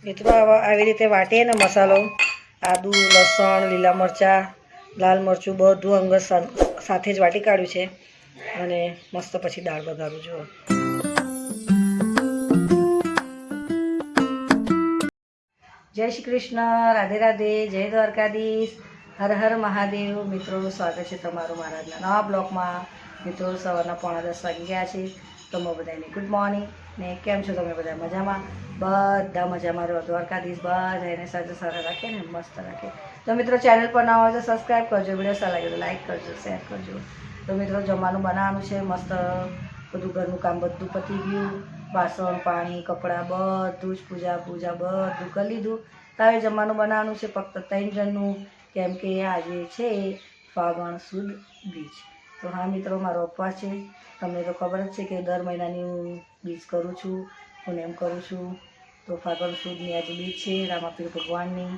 મિત્રો આવી રીતે વાટીએ ને મસાલો, આદુ, લસણ, લીલા મરચાં, લાલ મરચું બધું અંગત સાથે જ વાટી કાઢ્યું છે અને મસ્ત પછી દાળ વઘારું. જુઓ, જય શ્રી કૃષ્ણ, રાધે રાધે, જય દ્વારકાધીશ, હર હર મહાદેવ. મિત્રો સ્વાગત છે તમારું મારા નવા બ્લોગમાં. મિત્રો સવારના 9:45 વાગી ગયા છે. તો બધાને ગુડ મોર્નિંગ. ને કેમ છો તમે બધા? મજામાં? બધા મજામાં રહો. દ્વારકાધીશ બધાને સાજા સારા રાખે ને મસ્ત રાખે. તો મિત્રો ચેનલ પર ના હોય તો સબસ્ક્રાઈબ કરજો, વિડીયો સારા લાગે તો લાઈક કરજો, શેર કરજો. તો મિત્રો જમવાનું બનાવવાનું છે મસ્ત. બધું ઘરનું કામ બધું પતી ગયું, વાસણ પાણી કપડાં બધું જ પૂજા બધું કરી લીધું. તો હવે જમવાનું બનાવવાનું છે ફક્ત 3 જણનું, કેમ કે આજે છે ફાગણ સુદ બીજ. તો હા મિત્રો, મારો ઉપવાસ છે. તમને તો ખબર જ છે કે દર મહિનાની હું બીજ કરું છું, પૂનમ કરું છું. તો ફાગણ સુદની આજે બીજ છે, રામાપીર ભગવાનની.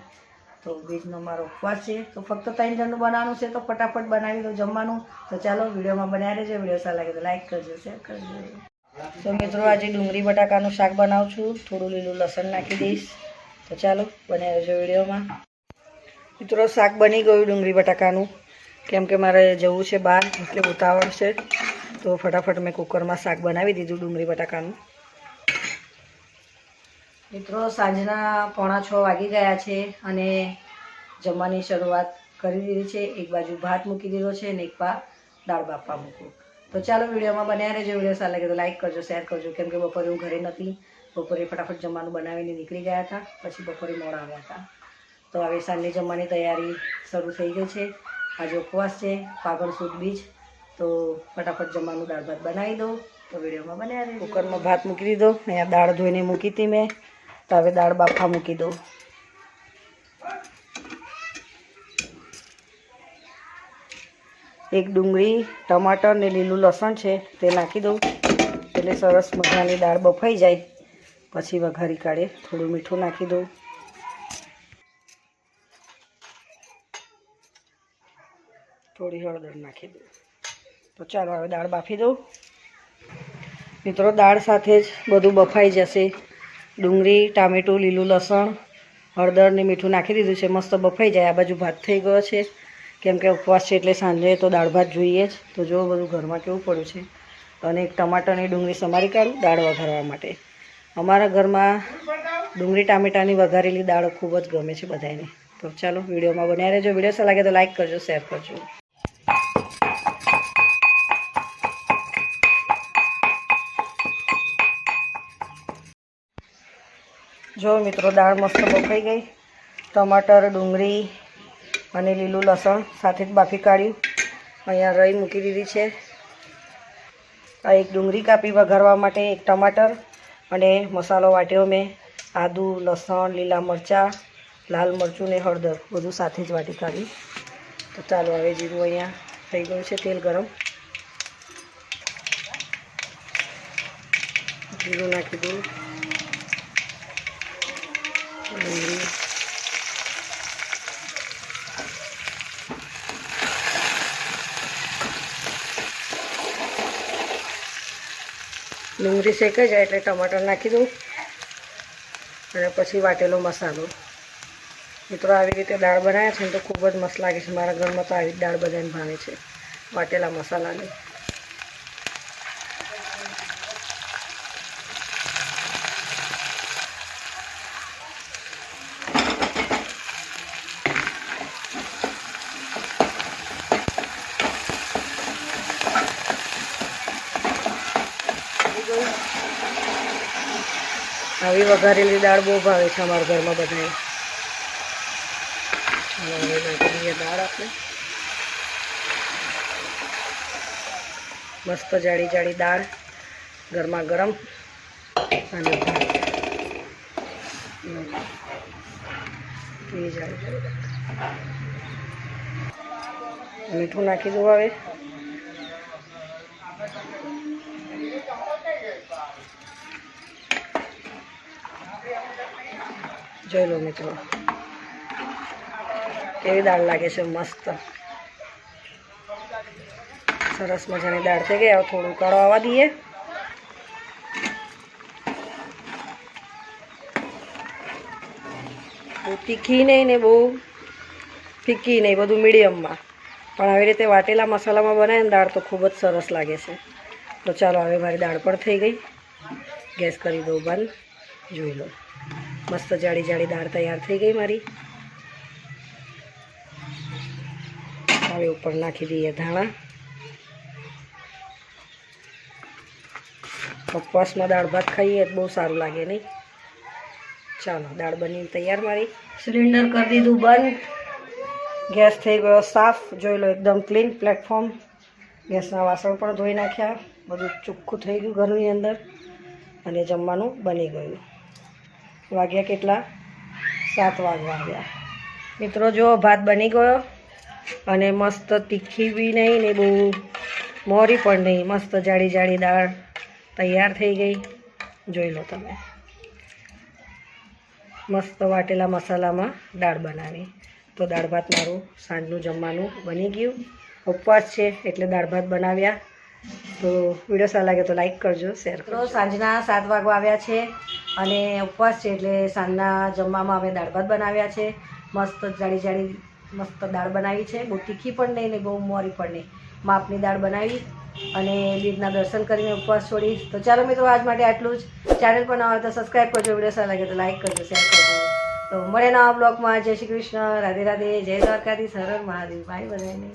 તો બીજનો મારો ઉપવાસ છે. તો ફક્ત 3 જણનું બનાવવાનું છે, તો ફટાફટ બનાવી દો જમવાનું. તો ચાલો વિડીયોમાં બનાવી રહેજો. વિડીયો સારા લાગે તો લાઈક કરજો, શેર કરજો. તો મિત્રો આજે ડુંગળી બટાકાનું શાક બનાવું છું. થોડું લીલું લસણ નાખી દઈશ. તો ચાલો બનાવી રહેજો વિડીયોમાં. મિત્રો શાક બની ગયું ડુંગળી બટાકાનું, કેમ કે મારે જવું છે બહાર એટલે ઉતાવળ છે. તો ફટાફટ મેં કુકરમાં શાક બનાવી દીધું ડુંગળી બટાકાનું. મિત્રો સાંજના 5:45 વાગી ગયા છે અને જમવાની શરૂઆત કરી દીધી છે. એક બાજુ ભાત મૂકી દીધો છે અને એક પા દાળ બાફવા મૂકું. તો ચાલો વિડીયોમાં બનાવી રહેજો. વિડીયો સારા લાગે તો લાઈક કરજો, શેર કરજો. કેમ કે બપોરે હું ઘરે નથી. બપોરે ફટાફટ જમવાનું બનાવીને નીકળી ગયા હતા, પછી બપોરે મોડા આવ્યા હતા. તો હવે સાંજની જમવાની તૈયારી શરૂ થઈ ગઈ છે. આજે ઉપવાસ છે, ફાગણ સુદ બીજ. તો ફટાફટ જમવાનું દાળ ભાત બનાવી દો. તો વિડીયોમાં બનાવી રહેજો. કુકરમાં ભાત મૂકી દીધો. અહીંયા દાળ ધોઈને મૂકી હતી મેં. તો હવે દાળ બાફવા મૂકી દો. એક ડુંગળી, ટમાટર ને લીલું લસણ છે તે નાખી દઉં એટલે સરસ મજાની દાળ બફાઈ જાય. પછી વઘારી કાઢે. થોડું મીઠું નાખી દઉં. થોડી હળદર નાખી દઉં. તો ચાલો હવે દાળ બાફી દઉં. મિત્રો દાળ સાથે જ બધું બફાઈ જશે. ડુંગળી, ટામેટું, લીલું લસણ, હળદર ને મીઠું નાખી દીધું છે. મસ્ત બફાઈ જાય. આ બાજુ ભાત થઈ ગયો છે, કેમ કે ઉપવાસ છે એટલે સાંજે તો દાળ ભાત જોઈએ જ. તો જો બધું ઘરમાં કેવું પડ્યું છે. અને એક ટમાટરની ડુંગળી સમારી કાઢું દાળ વઘારવા માટે. અમારા ઘરમાં ડુંગળી ટામેટાની વઘારેલી દાળ ખૂબ જ ગમે છે બધાને. તો ચાલો વિડીયોમાં બનાવી રહેજો. વિડીયો સારા લાગે તો લાઈક કરજો, શેર કરજો. જો મિત્રો દાળ મસ્ત બફાઈ ગઈ. ટમાટર, ડુંગળી અને લીલું લસણ સાથે જ બાફી કાઢ્યું. અહીંયા રઈ મૂકી દીધી છે. આ એક ડુંગળી કાપી વઘારવા માટે, એક ટમાટર અને મસાલો વાટ્યો મેં. આદુ, લસણ, લીલા મરચાં, લાલ મરચું ને હળદર બધું સાથે જ વાટી કાઢ્યું. તો ચાલો હવે જીરું અહીંયા થઈ ગયું છે. તેલ ગરમ, જીરું નાખી દઉં. ડુંગળી શેકાઈ જાય એટલે ટમાટર નાખી દઉં અને પછી વાટેલો મસાલો. મિત્રો આવી રીતે દાળ બનાવ્યા છે ને તો ખૂબ જ મસ્ત લાગે છે. મારા ઘરમાં તો આવી દાળ બધાને ભાવે છે, વાટેલા મસાલાની. આવી વઘારેલી દાળ બહુ ભાવે છે અમારા ઘરમાં બધાને. દાળ આપણે મસ્ત જાડી જાડી દાળ, ગરમા ગરમ અને મીઠું નાખી દઉં. હવે જોઈ લો મિત્રો કેવી દાળ લાગે છે, મસ્ત સરસ મજાની દાળ થઈ ગઈ. હવે થોડું ઉકાળો આવવા દઈએ. બહુ તીખી નહીં ને બહુ ફીકી નહીં, બધું મીડિયમમાં. પણ આવી રીતે વાટેલા મસાલામાં બનાવે ને દાળ તો ખૂબ જ સરસ લાગે છે. તો ચાલો હવે મારી દાળ પણ થઈ ગઈ, ગેસ કરી દો બંધ. જોઈ લો મસ્ત જાડી જાડી દાળ તૈયાર થઈ ગઈ મારી. હવે ઉપર નાખી દઈએ ધાણા. ઉપવાસમાં દાળ ભાત ખાઈએ તો બહુ સારું લાગે નહીં. ચાલો દાળ બનીને તૈયાર મારી. સિલિન્ડર કરી દીધું બંધ, ગેસ થઈ ગયો સાફ. જોઈ લો એકદમ ક્લીન પ્લેટફોર્મ. ગેસના વાસણ પણ ધોઈ નાખ્યા, બધું ચોખ્ખું થઈ ગયું ઘરની અંદર. અને જમવાનું બની ગયું. વાગ્યા કેટલા? 7 વાગવા આવ્યા. મિત્રો જો ભાત બની ગયો અને મસ્ત તીખી બી નહીં ને બહુ મોરી પણ નહીં, મસ્ત જાડી જાડી દાળ તૈયાર થઈ ગઈ. જોઈ લો તમે, મસ્ત વાટેલા મસાલામાં દાળ બનાવી. તો દાળ ભાત મારું સાંજનું જમવાનું બની ગયું. ઉપવાસ છે એટલે દાળ ભાત બનાવ્યા. તો વિડીયો સારો લાગે તો લાઈક કરજો, શેર કરજો. સાંજના 7 વાગવા આવ્યા છે અને ઉપવાસ છે એટલે સાંજના જમવામાં અમે દાળ ભાત બનાવ્યા છે. મસ્ત જાડી જાડી મસ્ત દાળ બનાવી છે, બહુ તીખી પણ નહીં ને બહુ મોરી પણ નહીં, માપની દાળ બનાવી અને બીજના દર્શન કરીને ઉપવાસ છોડી. તો ચાલો મિત્રો આજ માટે આટલું જ. ચેનલ પર ન હોય તો સબસ્ક્રાઈબ કરજો, વિડીયો સારો લાગે તો લાઈક કરજો, શેર કરજો. તો મળે નવા બ્લોગમાં. જય શ્રી કૃષ્ણ, રાધે રાધે, જય દ્વારકાધીશ, હર હર મહાદેવ. બાય બધાને.